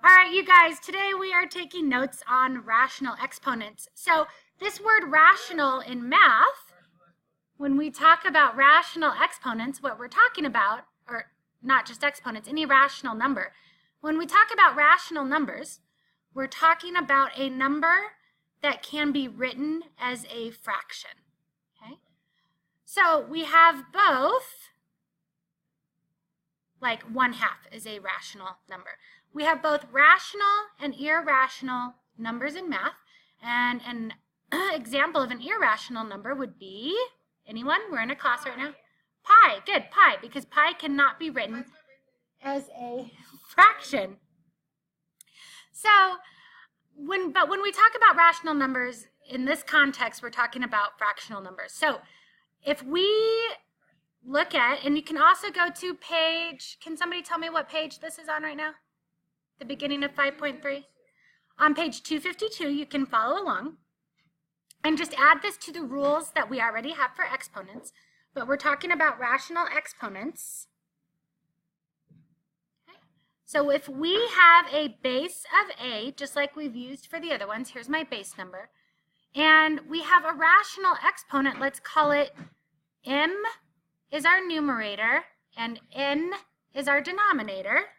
All right, you guys, today we are taking notes on rational exponents. So this word rational in math, when we talk about rational exponents, what we're talking about, or not just exponents, any rational number. When we talk about rational numbers, we're talking about a number that can be written as a fraction. Okay? So we have both, like 1/2 is a rational number. We have both rational and irrational numbers in math, and an example of an irrational number would be, anyone? We're in a class right now. Pi, good, pi, because pi cannot be written as a fraction. So, when we talk about rational numbers, in this context, we're talking about fractional numbers. So, if we look at, and you can also go to page, can somebody tell me what page this is on right now? The beginning of 5.3. On page 252, you can follow along and just add this to the rules that we already have for exponents, but we're talking about rational exponents. Okay. So if we have a base of a, just like we've used for the other ones, here's my base number, and we have a rational exponent, let's call it m is our numerator and n is our denominator.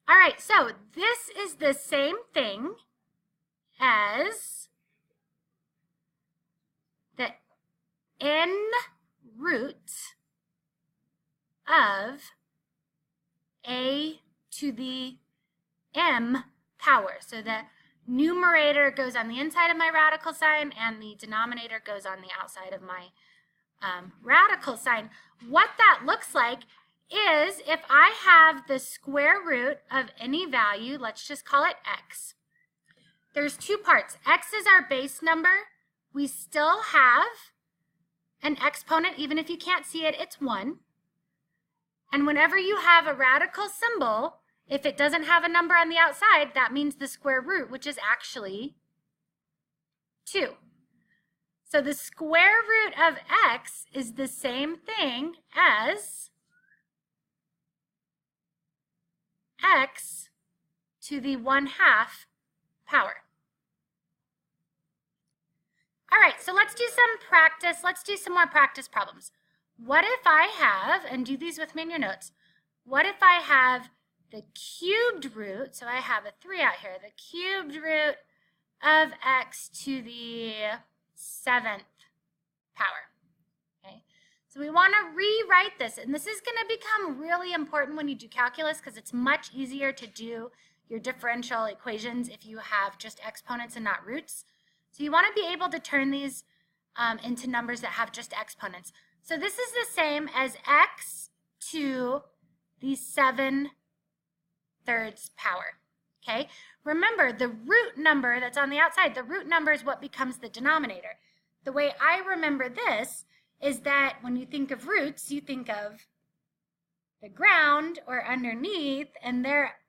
All right, so this is the same thing as the n root of a to the m power. So the numerator goes on the inside of my radical sign and the denominator goes on the outside of my radical sign. What that looks like is if I have the square root of any value, let's just call it x. There's two parts. X is our base number. We still have an exponent, even if you can't see it, it's 1. And whenever you have a radical symbol, if it doesn't have a number on the outside, that means the square root, which is actually 2. So the square root of x is the same thing as x to the 1/2 power. All right, so let's do some practice. Let's do some more practice problems. What if I have, and do these with me in your notes, what if I have the cubed root, so I have a 3 out here, the cubed root of x to the 7th power. Okay, so we want to rewrite this, and this is going to become really important when you do calculus because it's much easier to do your differential equations if you have just exponents and not roots. So you want to be able to turn these into numbers that have just exponents. So this is the same as x to the 7/3 power. Okay, remember the root number that's on the outside, the root number is what becomes the denominator. The way I remember this is that when you think of roots, you think of the ground or underneath, and they're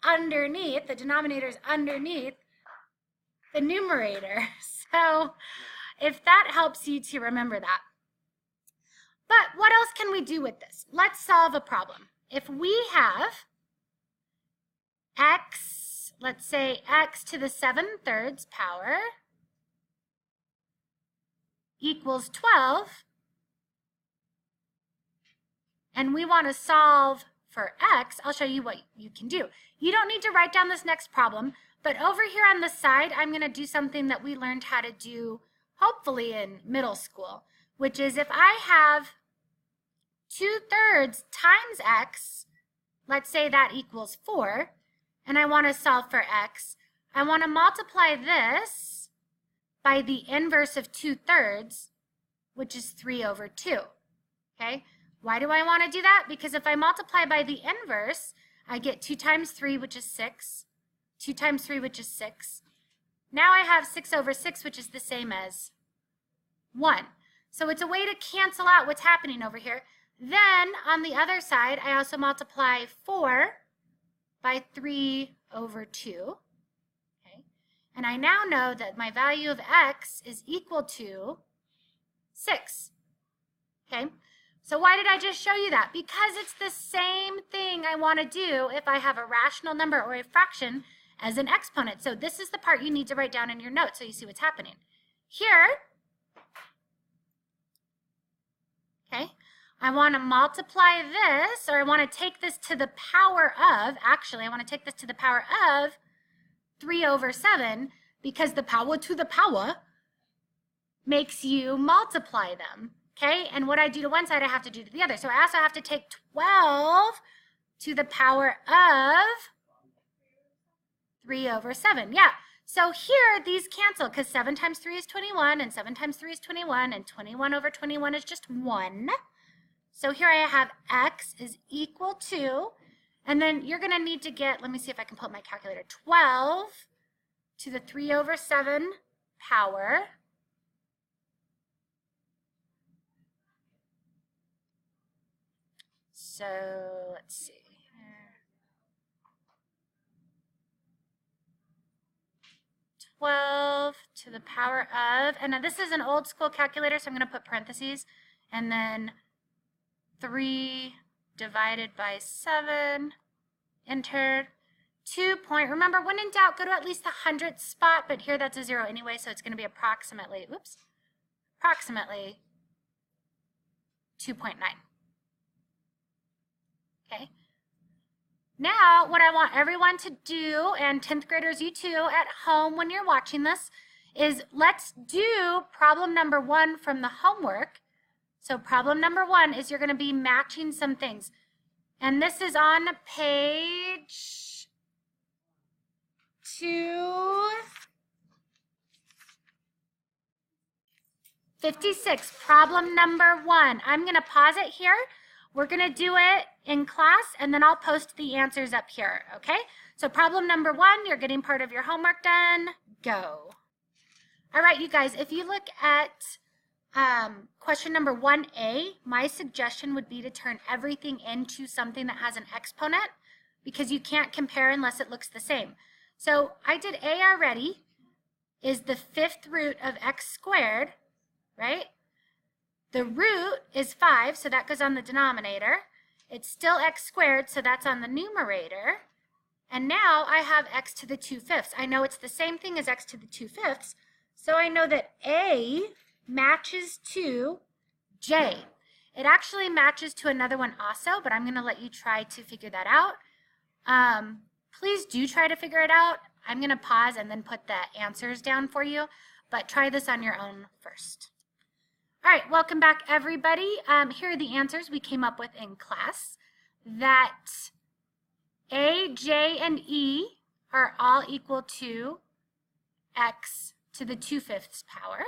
underneath, the denominator is underneath the numerator. So if that helps you to remember that. But what else can we do with this? Let's solve a problem. If we have x, let's say x to the 7/3 power equals 12, and we want to solve for x, I'll show you what you can do. You don't need to write down this next problem, but over here on the side, I'm going to do something that we learned how to do hopefully in middle school, which is if I have 2/3 times x, let's say that equals 4, and I want to solve for x, I want to multiply this by the inverse of 2/3, which is 3/2. Okay? Why do I want to do that? Because if I multiply by the inverse, I get 2 times 3, which is 6. 2 times 3, which is 6. Now I have 6/6, which is the same as 1. So it's a way to cancel out what's happening over here. Then on the other side, I also multiply 4 by 3/2. Okay? And I now know that my value of x is equal to 6. Okay? So why did I just show you that? Because it's the same thing I want to do if I have a rational number or a fraction as an exponent. So this is the part you need to write down in your notes so you see what's happening. Here, okay, I want to multiply this, or I want to take this to the power of, actually I want to take this to the power of 3 over 7, because the power to the power makes you multiply them. Okay, and what I do to one side, I have to do to the other. So I also have to take 12 to the power of 3 over 7. Yeah, so here these cancel because 7 times 3 is 21, and 7 times 3 is 21, and 21 over 21 is just 1. So here I have x is equal to, and then you're going to need to get, let me see if I can put my calculator, 12 to the 3 over 7 power. So let's see here. 12 to the power of, and now this is an old school calculator, so I'm going to put parentheses, and then 3 divided by 7, enter, 2 point, remember when in doubt, go to at least the hundredth spot, but here that's a 0 anyway, so it's going to be approximately, oops, approximately 2.9. Okay. Now, what I want everyone to do, and 10th graders, you too, at home when you're watching this, is let's do problem number 1 from the homework. So problem number 1 is you're going to be matching some things. And this is on page 256, problem number 1. I'm going to pause it here. We're going to do it in class, and then I'll post the answers up here, okay? So problem number 1, you're getting part of your homework done. Go. All right, you guys, if you look at question number 1A, my suggestion would be to turn everything into something that has an exponent, because you can't compare unless it looks the same. So I did A already, is the 5th root of x squared, right? The root is 5, so that goes on the denominator. It's still x squared, so that's on the numerator. And now I have x to the 2/5. I know it's the same thing as x to the 2/5, so I know that A matches to J. It actually matches to another one also, but I'm going to let you try to figure that out. Please do try to figure it out. I'm going to pause and then put the answers down for you, but try this on your own first. All right, welcome back, everybody. Here are the answers we came up with in class. That A, J, and E are all equal to x to the 2/5 power.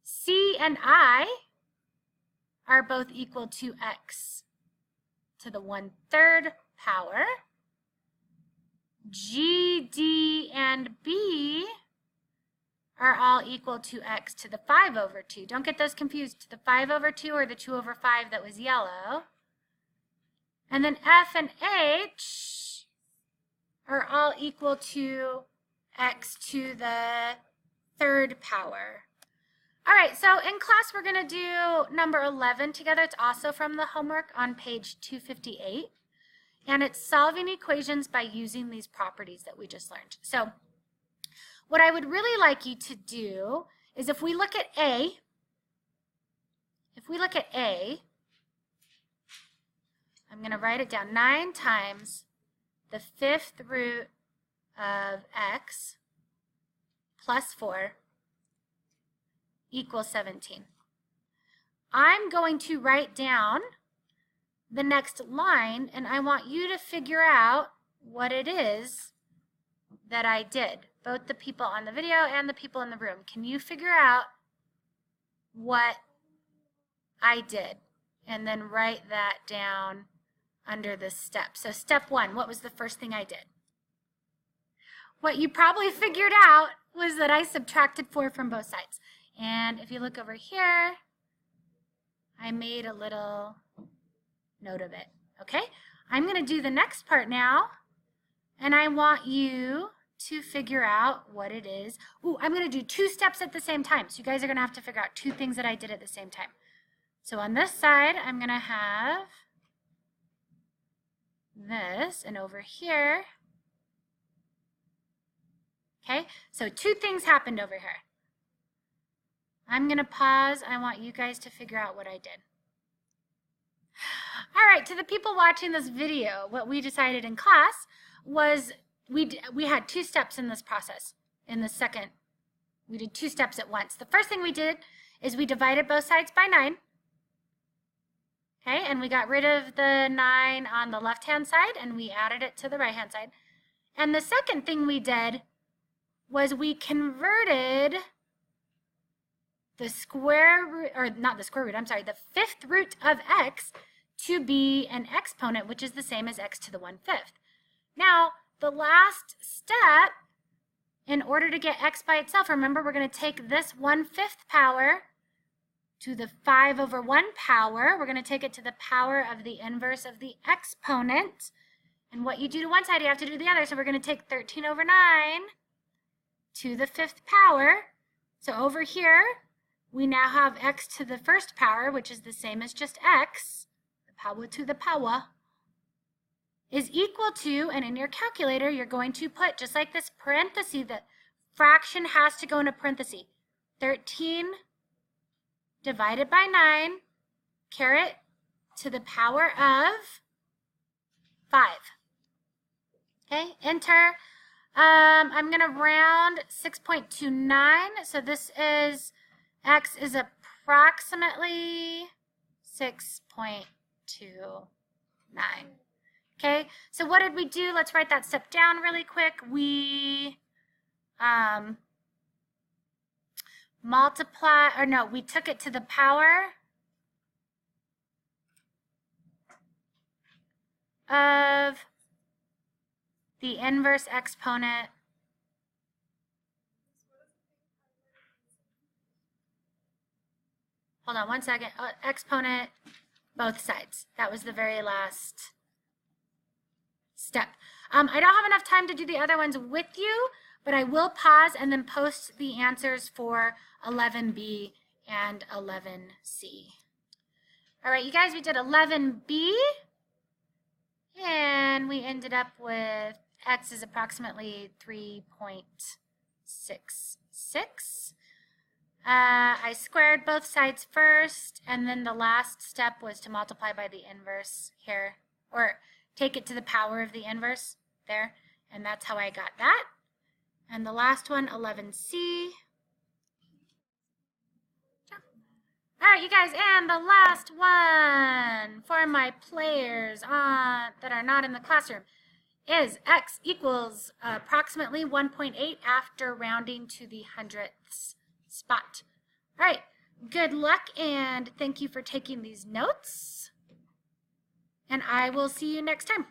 C and I are both equal to x to the 1/3 power. G, D, and B are all equal to x to the 5/2. Don't get those confused, the 5/2 or the 2/5 that was yellow. And then F and H are all equal to x to the 3rd power. All right, so in class we're going to do number 11 together. It's also from the homework on page 258. And it's solving equations by using these properties that we just learned. So what I would really like you to do is if we look at A, I'm going to write it down. 9 times the 5th root of x plus 4 equals 17. I'm going to write down the next line, and I want you to figure out what it is that I did. Both the people on the video and the people in the room. Can you figure out what I did? And then write that down under this step. So step 1, what was the first thing I did? What you probably figured out was that I subtracted 4 from both sides. And if you look over here, I made a little note of it. Okay? I'm going to do the next part now, and I want you to figure out what it is. Ooh, I'm going to do 2 steps at the same time. So you guys are going to have to figure out 2 things that I did at the same time. So on this side, I'm going to have this, and over here, okay, so two things happened over here. I'm going to pause. I want you guys to figure out what I did. All right, to the people watching this video, what we decided in class was we had two steps in this process. In the second, we did two steps at once. The first thing we did is we divided both sides by 9. Okay, and we got rid of the 9 on the left-hand side, and we added it to the right-hand side. And the second thing we did was we converted the square root, or not the square root, I'm sorry, the 5th root of x to be an exponent, which is the same as x to the 1/5. Now, the last step, in order to get x by itself, remember we're going to take this 1/5 power to the 5/1 power. We're going to take it to the power of the inverse of the exponent. And what you do to one side, you have to do to the other. So we're going to take 13/9 to the 5th power. So over here, we now have x to the 1st power, which is the same as just x, the power to the power, is equal to, and in your calculator, you're going to put, just like this parenthesis, the fraction has to go in a parenthesis, 13 divided by 9, caret to the power of 5. Okay, enter. I'm going to round 6.29. So this is, x is approximately 6.29. Okay, so what did we do? Let's write that step down really quick. We we took it to the power of the inverse exponent hold on one second, exponent both sides. That was the very last step. I don't have enough time to do the other ones with you, but I will pause and then post the answers for 11B and 11C. All right, you guys, we did 11B, and we ended up with x is approximately 3.66. I squared both sides first, and then the last step was to multiply by the inverse here, or take it to the power of the inverse there, and that's how I got that. And the last one, 11C. All right, you guys, and the last one for my players that are not in the classroom is x equals approximately 1.8 after rounding to the hundredths spot. All right, good luck, and thank you for taking these notes. And I will see you next time.